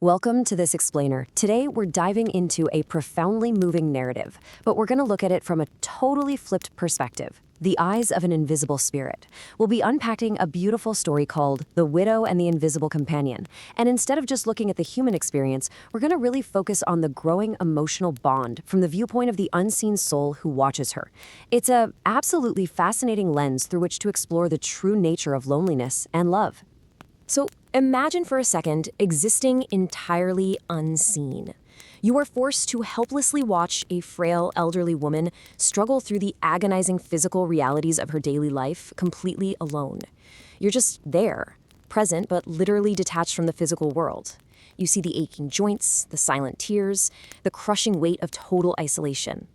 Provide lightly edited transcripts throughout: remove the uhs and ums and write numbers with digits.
Welcome to This Explainer. Today, we're diving into a profoundly moving narrative, but we're going to look at it from a totally flipped perspective. The Eyes of an Invisible Spirit. We'll be unpacking a beautiful story called The Widow and the Invisible Companion. And instead of just looking at the human experience, we're going to really focus on the growing emotional bond from the viewpoint of the unseen soul who watches her. It's a absolutely fascinating lens through which to explore the true nature of loneliness and love. So imagine for a second existing entirely unseen. You are forced to helplessly watch a frail elderly woman struggle through the agonizing physical realities of her daily life completely alone. You're just there, present but literally detached from the physical world. You see the aching joints, the silent tears, the crushing weight of total isolation.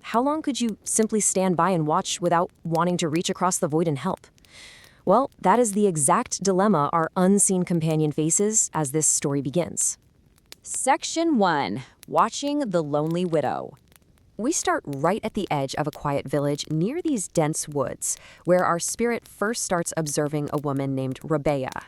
How long could you simply stand by and watch without wanting to reach across the void and help? Well, that is the exact dilemma our unseen companion faces as this story begins. Section 1. Watching the Lonely Widow. We start right at the edge of a quiet village near these dense woods, where our spirit first starts observing a woman named Rabea.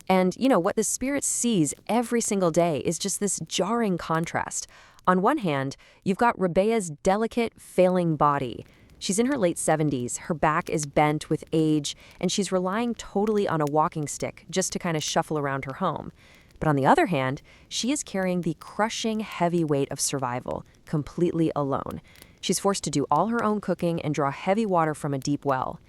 And, what the spirit sees every single day is just this jarring contrast. On one hand, you've got Rabea's delicate, failing body. She's in her late 70s, her back is bent with age, and she's relying totally on a walking stick just to kind of shuffle around her home. But on the other hand, she is carrying the crushing heavy weight of survival, completely alone. She's forced to do all her own cooking and draw heavy water from a deep well.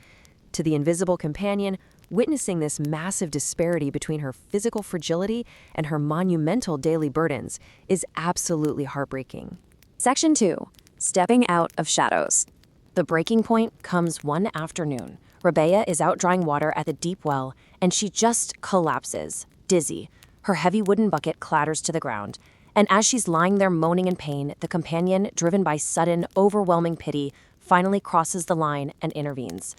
To the invisible companion, witnessing this massive disparity between her physical fragility and her monumental daily burdens is absolutely heartbreaking. Section 2. Stepping out of shadows. The breaking point comes one afternoon. Rabea is out drawing water at the deep well, and she just collapses, dizzy. Her heavy wooden bucket clatters to the ground. And as she's lying there moaning in pain, the companion, driven by sudden, overwhelming pity, finally crosses the line and intervenes.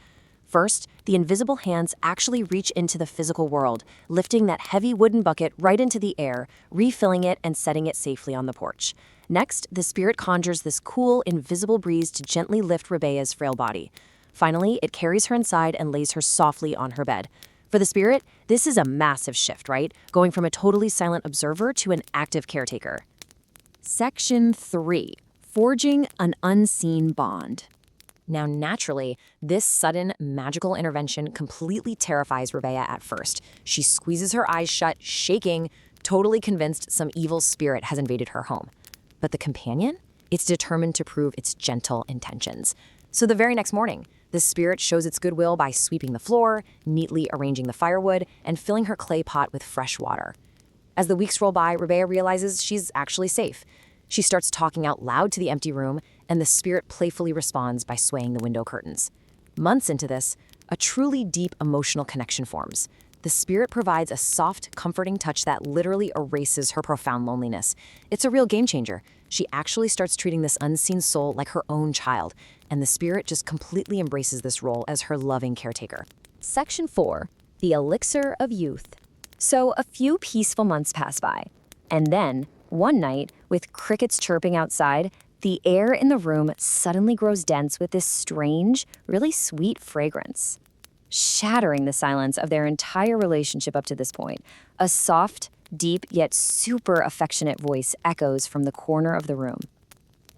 First, the invisible hands actually reach into the physical world, lifting that heavy wooden bucket right into the air, refilling it and setting it safely on the porch. Next, the spirit conjures this cool, invisible breeze to gently lift Rabea's frail body. Finally, it carries her inside and lays her softly on her bed. For the spirit, this is a massive shift, right? Going from a totally silent observer to an active caretaker. Section 3. Forging an Unseen Bond. Now, naturally, this sudden, magical intervention completely terrifies Rabea at first. She squeezes her eyes shut, shaking, totally convinced some evil spirit has invaded her home. But the companion? It's determined to prove its gentle intentions. So the very next morning, the spirit shows its goodwill by sweeping the floor, neatly arranging the firewood, and filling her clay pot with fresh water. As the weeks roll by, Rabea realizes she's actually safe. She starts talking out loud to the empty room, and the spirit playfully responds by swaying the window curtains. Months into this, a truly deep emotional connection forms. The spirit provides a soft, comforting touch that literally erases her profound loneliness. It's a real game changer. She actually starts treating this unseen soul like her own child, and the spirit just completely embraces this role as her loving caretaker. Section 4. The Elixir of Youth. So a few peaceful months pass by, and then, one night, with crickets chirping outside, the air in the room suddenly grows dense with this strange, really sweet fragrance. Shattering the silence of their entire relationship up to this point, a soft, deep, yet super affectionate voice echoes from the corner of the room.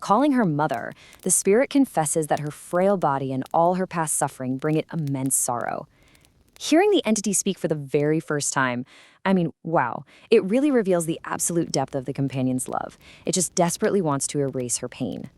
Calling her mother, the spirit confesses that her frail body and all her past suffering bring it immense sorrow. Hearing the entity speak for the very first time, wow, it really reveals the absolute depth of the companion's love. It just desperately wants to erase her pain.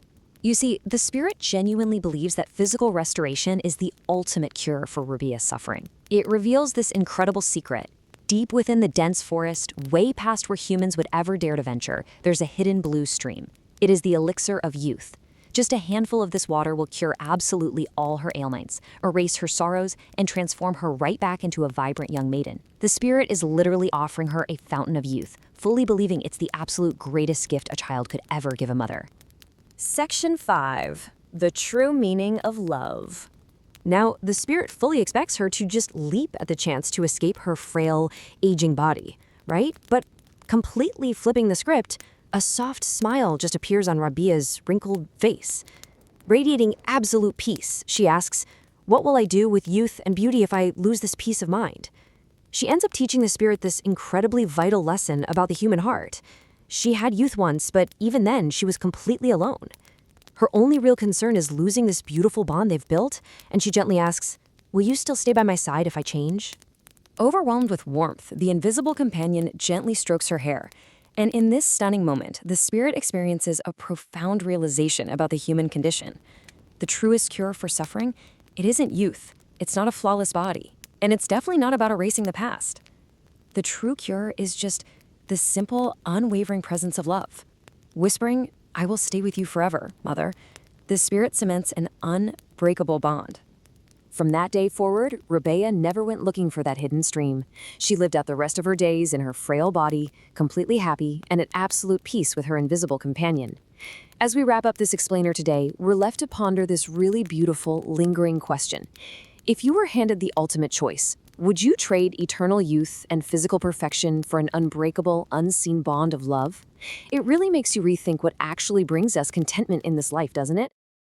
You see, the spirit genuinely believes that physical restoration is the ultimate cure for Rabea's suffering. It reveals this incredible secret. Deep within the dense forest, way past where humans would ever dare to venture, there's a hidden blue stream. It is the elixir of youth. Just a handful of this water will cure absolutely all her ailments, erase her sorrows, and transform her right back into a vibrant young maiden. The spirit is literally offering her a fountain of youth, fully believing it's the absolute greatest gift a child could ever give a mother. Section 5. The True Meaning of Love. Now, the spirit fully expects her to just leap at the chance to escape her frail, aging body, right? But completely flipping the script, a soft smile just appears on Rabea's wrinkled face. Radiating absolute peace, she asks, "What will I do with youth and beauty if I lose this peace of mind?" She ends up teaching the spirit this incredibly vital lesson about the human heart. She had youth once, but even then, she was completely alone. Her only real concern is losing this beautiful bond they've built, and she gently asks, "Will you still stay by my side if I change?" Overwhelmed with warmth, the invisible companion gently strokes her hair. And in this stunning moment, the spirit experiences a profound realization about the human condition. The truest cure for suffering, it isn't youth, it's not a flawless body, and it's definitely not about erasing the past. The true cure is just the simple, unwavering presence of love. Whispering, "I will stay with you forever, Mother," the spirit cements an unbreakable bond. From that day forward, Rabea never went looking for that hidden stream. She lived out the rest of her days in her frail body, completely happy and at absolute peace with her invisible companion. As we wrap up this explainer today, we're left to ponder this really beautiful, lingering question. If you were handed the ultimate choice, would you trade eternal youth and physical perfection for an unbreakable, unseen bond of love? It really makes you rethink what actually brings us contentment in this life, doesn't it?